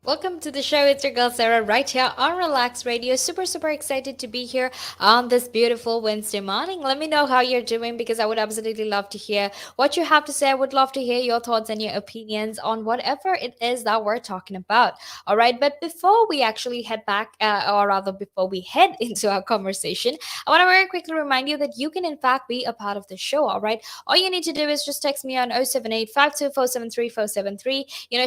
Welcome to the show. It's your girl Sarah right here on Relax Radio. Super excited to be here on this beautiful Wednesday morning. Let me know how you're doing because I would absolutely love to hear what you have to say. I would love to hear your thoughts and your opinions on whatever it is that we're talking about. All right, but before we actually head back, or rather before we head into our conversation, I want to very quickly remind you that you can in fact be a part of the show. All right, all you need to do is just text me on 078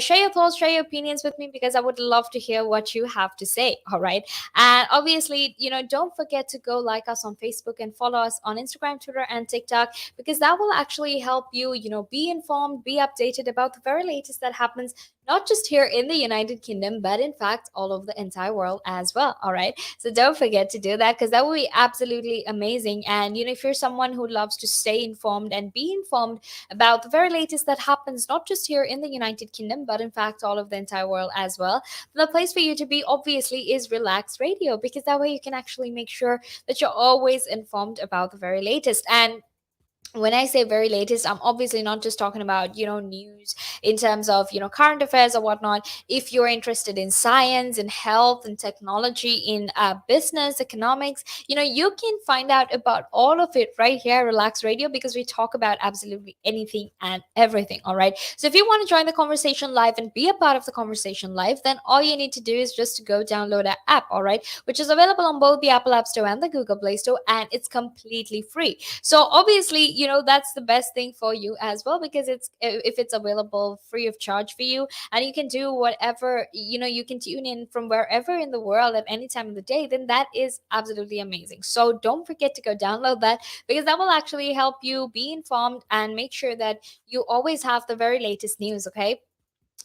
share your thoughts, share your opinions with me because I would love to hear what you have to say. All right. And obviously, don't forget to go like us on Facebook and follow us on Instagram, Twitter, and TikTok because that will actually help you, be informed, be updated about the very latest that happens, not just here in the United Kingdom, but in fact, all over the entire world as well. All right. So don't forget to do that because that will be absolutely amazing. And, if you're someone who loves to stay informed and be informed about the very latest that happens, not just here in the United Kingdom, but in fact, all of the entire world as well, the place for you to be obviously is Relax Radio because that way you can actually make sure that you're always informed about the very latest. And when I say very latest, I'm obviously not just talking about, news in terms of, current affairs or whatnot. If you're interested in science, in health, in technology, in business, economics, you can find out about all of it right here, Relax Radio, because we talk about absolutely anything and everything. All right. So if you want to join the conversation live and be a part of the conversation live, then all you need to do is just to go download our app, all right, which is available on both the Apple App Store and the Google Play Store, and it's completely free. So obviously, that's the best thing for you as well because it's if it's available free of charge for you, and you can do whatever, you can tune in from wherever in the world at any time of the day, then that is absolutely amazing. So don't forget to go download that because that will actually help you be informed and make sure that you always have the very latest news, okay?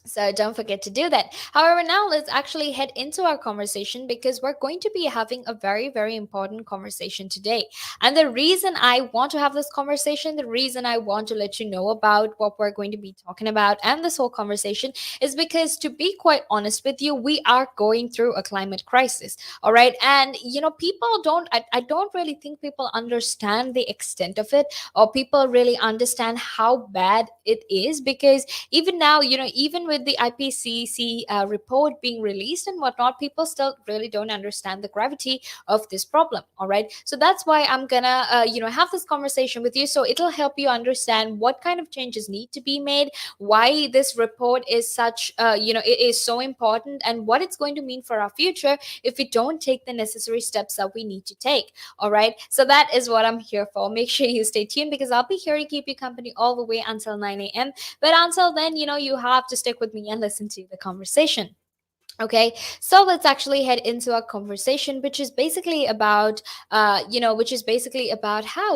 So don't forget to do that. However, now let's actually head into our conversation because we're going to be having a very important conversation today. And the reason I want to have this conversation, the reason I want to let you know about what we're going to be talking about and this whole conversation is because, to be quite honest with you, we are going through a climate crisis. All right. And, people don't, I don't really think people understand the extent of it, or people really understand how bad it is because even now, even with the IPCC report being released and whatnot, people still really don't understand the gravity of this problem. All right. So that's why I'm gonna, have this conversation with you. So it'll help you understand what kind of changes need to be made, why this report is such, it is so important, and what it's going to mean for our future if we don't take the necessary steps that we need to take. All right. So that is what I'm here for. Make sure you stay tuned because I'll be here to keep you company all the way until 9 a.m. But until then, you have to stick with me and listen to the conversation. Okay, so let's actually head into our conversation, which is basically about, how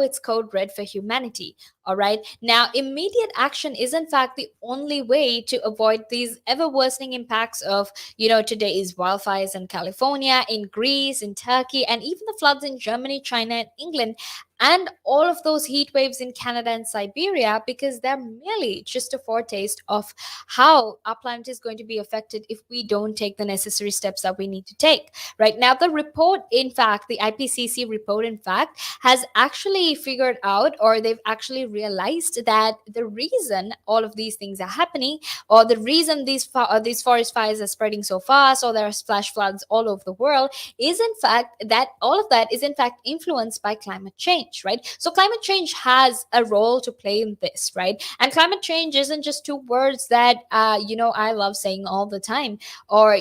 it's code red for humanity. All right. Now, immediate action is in fact the only way to avoid these ever worsening impacts of, today's wildfires in California, in Greece, in Turkey, and even the floods in Germany, China, and England, and all of those heat waves in Canada and Siberia, because they're merely just a foretaste of how our planet is going to be affected if we don't take the necessary steps that we need to take. Right now, the report, in fact, the IPCC report, in fact, has actually figured out, or they've actually realized that the reason all of these things are happening, or the reason these forest fires are spreading so fast, or there are flash floods all over the world, is in fact that all of that is in fact influenced by climate change, right? So climate change has a role to play in this, right? And climate change isn't just two words that I love saying all the time, or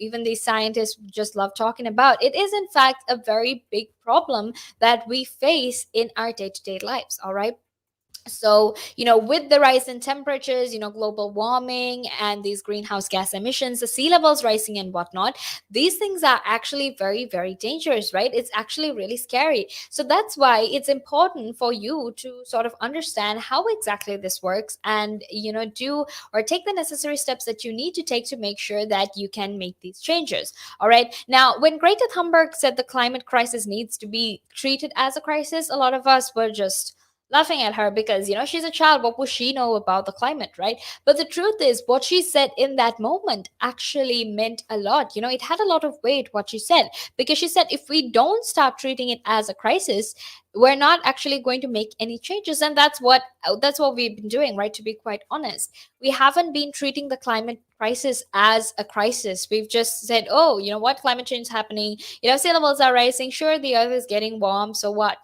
even these scientists just love talking about. It is in fact a very big problem that we face in our day-to-day lives. All right. So, with the rise in temperatures, global warming and these greenhouse gas emissions, the sea levels rising and whatnot, these things are actually very dangerous, right? It's actually really scary. So that's why it's important for you to sort of understand how exactly this works and, do or take the necessary steps that you need to take to make sure that you can make these changes. All right. Now, when Greta Thunberg said the climate crisis needs to be treated as a crisis, a lot of us were just laughing at her because, she's a child. What would she know about the climate, right? But the truth is, what she said in that moment actually meant a lot. It had a lot of weight, what she said, because she said if we don't start treating it as a crisis, we're not actually going to make any changes. And that's what we've been doing, right? To be quite honest, we haven't been treating the climate crisis as a crisis. We've just said, oh, you know what, climate change is happening, sea levels are rising, sure, the earth is getting warm, so what?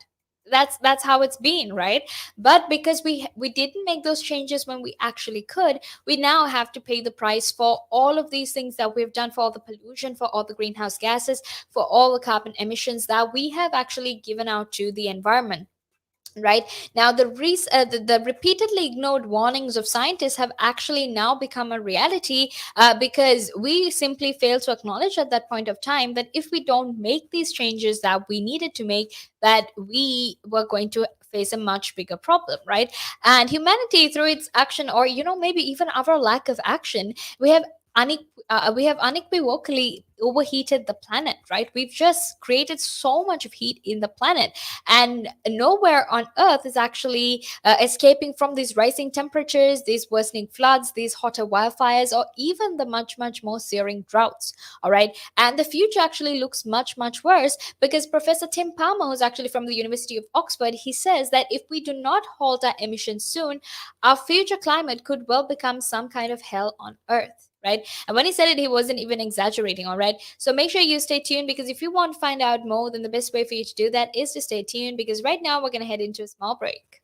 That's how it's been, right? But because we didn't make those changes when we actually could, we now have to pay the price for all of these things that we've done, for all the pollution, for all the greenhouse gases, for all the carbon emissions that we have actually given out to the environment. Right now, the repeatedly ignored warnings of scientists have actually now become a reality, because we simply fail to acknowledge at that point of time that if we don't make these changes that we needed to make, that we were going to face a much bigger problem, right? And humanity, through its action, or maybe even our lack of action, we have unequivocally overheated the planet, right? We've just created so much of heat in the planet, and nowhere on earth is actually escaping from these rising temperatures, these worsening floods, these hotter wildfires, or even the much much more searing droughts. All right, and the future actually looks much much worse, because Professor Tim Palmer, who's actually from the University of Oxford, he says that if we do not halt our emissions soon, our future climate could well become some kind of hell on earth, right? And when he said it, he wasn't even exaggerating, all right? So make sure you stay tuned, because if you want to find out more, then the best way for you to do that is to stay tuned, because right now we're going to head into a small break.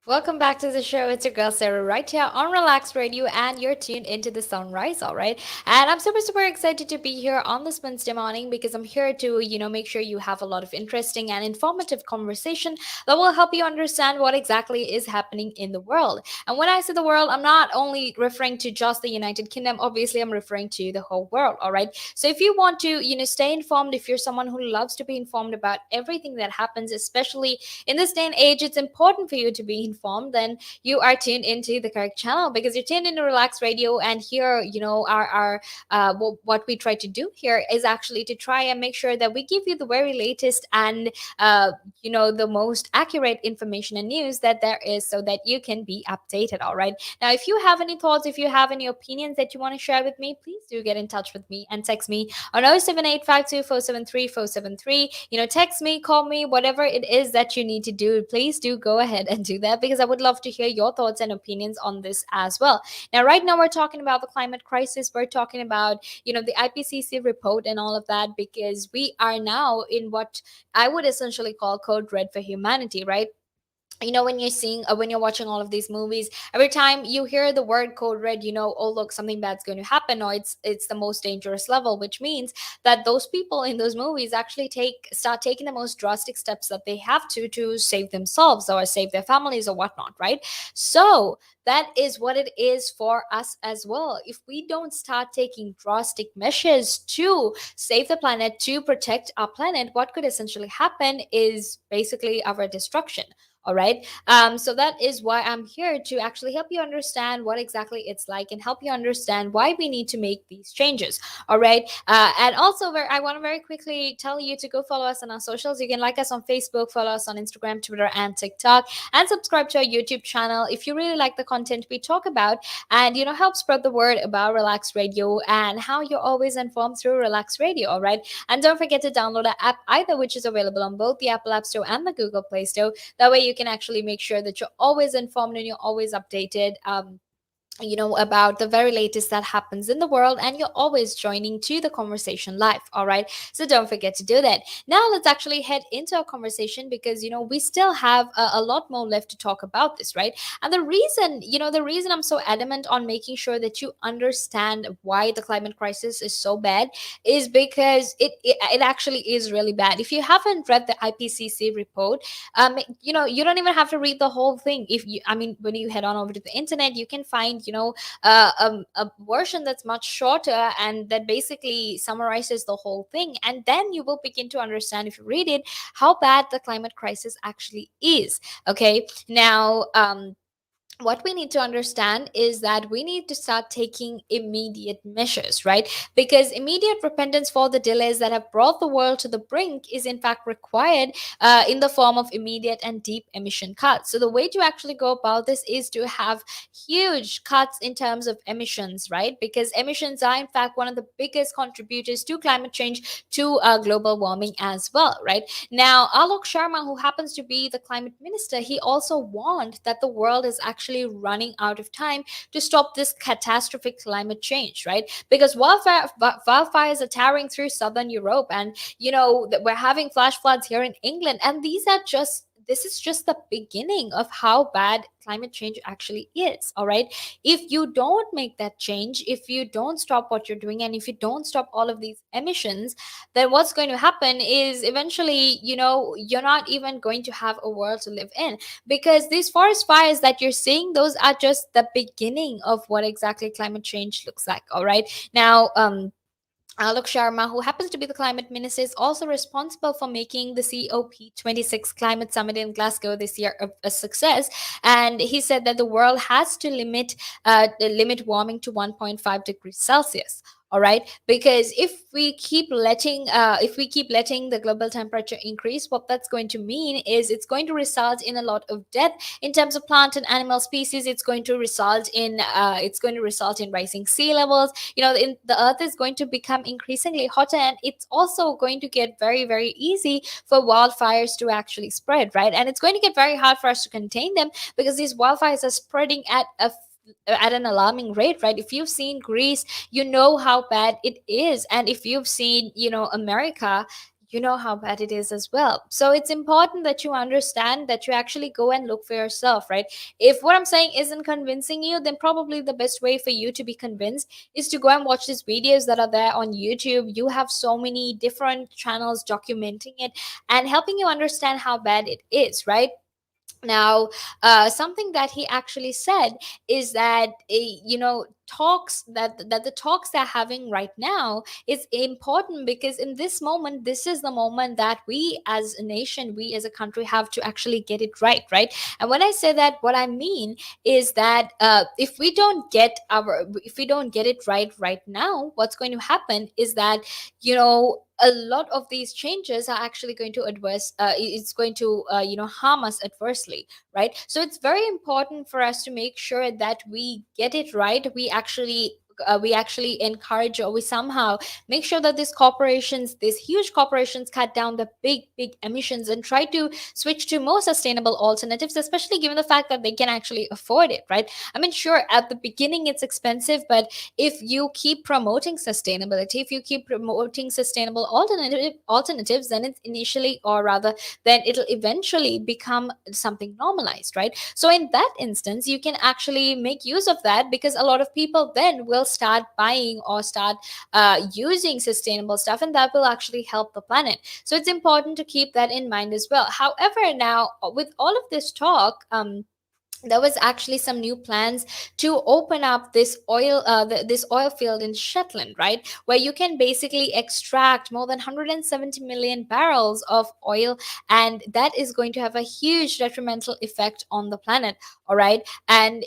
Welcome back to the show. It's your girl Sarah right here on Relax Radio, and you're tuned into the sunrise, all right? And I'm super, super excited to be here on this Wednesday morning, because I'm here to, make sure you have a lot of interesting and informative conversation that will help you understand what exactly is happening in the world. And when I say the world, I'm not only referring to just the United Kingdom. Obviously, I'm referring to the whole world, all right? So if you want to, stay informed, if you're someone who loves to be informed about everything that happens, especially in this day and age, it's important for you to be informed, channel, then you are tuned into the correct channel, because you're tuned into Relax Radio. And here, our what we try to do here is actually to try and make sure that we give you the very latest and the most accurate information and news that there is, so that you can be updated. All right. Now, if you have any thoughts, if you have any opinions that you want to share with me, please do get in touch with me and text me on 07852473473. Text me, call me, whatever it is that you need to do. Please do go ahead and do that, because I would love to hear your thoughts and opinions on this as well. Now, right now, we're talking about the climate crisis. We're talking about, the IPCC report and all of that, because we are now in what I would essentially call code red for humanity, right? When you're seeing when you're watching all of these movies, every time you hear the word code red, oh look, something bad's going to happen, or it's the most dangerous level, which means that those people in those movies actually start taking the most drastic steps that they have to save themselves or save their families or whatnot, right? So that is what it is for us as well. If we don't start taking drastic measures to save the planet, to protect our planet, what could essentially happen is basically our destruction. All right. So that is why I'm here, to actually help you understand what exactly it's like and help you understand why we need to make these changes. All right. And also, I want to very quickly tell you to go follow us on our socials. You can like us on Facebook, follow us on Instagram, Twitter, and TikTok, and subscribe to our YouTube channel if you really like the content we talk about, and help spread the word about Relax Radio and how you're always informed through Relax Radio. All right. And don't forget to download the app either, which is available on both the Apple App Store and the Google Play Store. That way you can actually make sure that you're always informed and you're always updated, about the very latest that happens in the world, and you're always joining to the conversation live. All right. So don't forget to do that. Now let's actually head into our conversation, because we still have a lot more left to talk about this, right? And the reason I'm so adamant on making sure that you understand why the climate crisis is so bad is because it actually is really bad. If you haven't read the IPCC report, you don't even have to read the whole thing. When you head on over to the internet, you can find a version that's much shorter and that basically summarizes the whole thing, and then you will begin to understand, if you read it, how bad the climate crisis actually is. Okay. Now, what we need to understand is that we need to start taking immediate measures, right? Because immediate repentance for the delays that have brought the world to the brink is in fact required, in the form of immediate and deep emission cuts. So the way to actually go about this is to have huge cuts in terms of emissions, right? Because emissions are in fact one of the biggest contributors to climate change, to global warming as well, right? Now, Alok Sharma, who happens to be the climate minister, he also warned that the world is actually running out of time to stop this catastrophic climate change, right? Because wildfires are tearing through southern Europe, and that we're having flash floods here in England, and this is just the beginning of how bad climate change actually is. All right. If you don't make that change, if you don't stop what you're doing, and if you don't stop all of these emissions, then what's going to happen is eventually, you're not even going to have a world to live in, because these forest fires that you're seeing, those are just the beginning of what exactly climate change looks like. All right. Now, Alok Sharma, who happens to be the climate minister, is also responsible for making the COP26 climate summit in Glasgow this year a success. And he said that the world has to limit warming to 1.5 degrees Celsius. All right, because if we keep letting the global temperature increase, what that's going to mean is it's going to result in a lot of death in terms of plant and animal species. It's going to result in rising sea levels. The earth is going to become increasingly hotter, and it's also going to get very, very easy for wildfires to actually spread, right? And it's going to get very hard for us to contain them, because these wildfires are spreading at an alarming rate, right? If you've seen Greece, you know how bad it is, and if you've seen America, you know how bad it is as well. So it's important that you understand, that you actually go and look for yourself, right? If what I'm saying isn't convincing you, then probably the best way for you to be convinced is to go and watch these videos that are there on YouTube. You have so many different channels documenting it and helping you understand how bad it is, right? Now, something that he actually said is that talks that the talks they're having right now is important, because in this moment, this is the moment that we as a nation, we as a country, have to actually get it right, right? And when I say that, what I mean is that if we don't get it right now, what's going to happen is that a lot of these changes are actually going to it's going to harm us adversely, right? So it's very important for us to make sure that we get it right. We actually encourage, or we somehow make sure that these huge corporations, cut down the big emissions and try to switch to more sustainable alternatives, especially given the fact that they can actually afford it, right? I mean, sure, at the beginning it's expensive, but if you keep promoting sustainability, if you keep promoting sustainable alternatives, then it's initially, or rather, then it'll eventually become something normalized, right? So in that instance, you can actually make use of that, because a lot of people then will start buying or start using sustainable stuff, and that will actually help the planet. So it's important to keep that in mind as well. However, now with all of this talk, there was actually some new plans to open up this oil field in Shetland, right, where you can basically extract more than 170 million barrels of oil, and that is going to have a huge detrimental effect on the planet. All right, and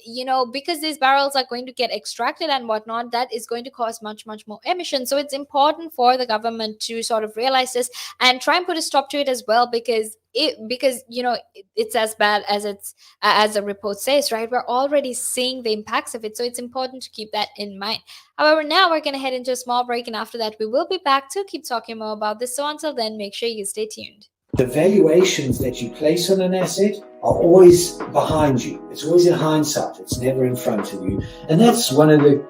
because these barrels are going to get extracted and whatnot, that is going to cause much more emissions. So it's important for the government to sort of realize this and try and put a stop to it as well, because it's as bad as as the report says, right? We're already seeing the impacts of it. So it's important to keep that in mind. However, now we're going to head into a small break, and after that, we will be back to keep talking more about this. So until then, make sure you stay tuned. The valuations that you place on an asset are always behind you. It's always in hindsight. It's never in front of you. And that's one of the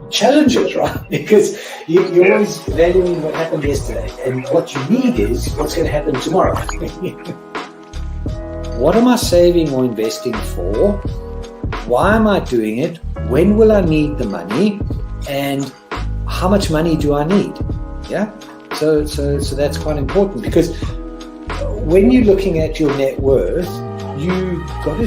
challenges, right? Because you're always valuing what happened yesterday, and what you need is what's going to happen tomorrow. What am I saving or investing for? Why am I doing it? When will I need the money? And how much money do I need? Yeah. So that's quite important, because when you're looking at your net worth, you got to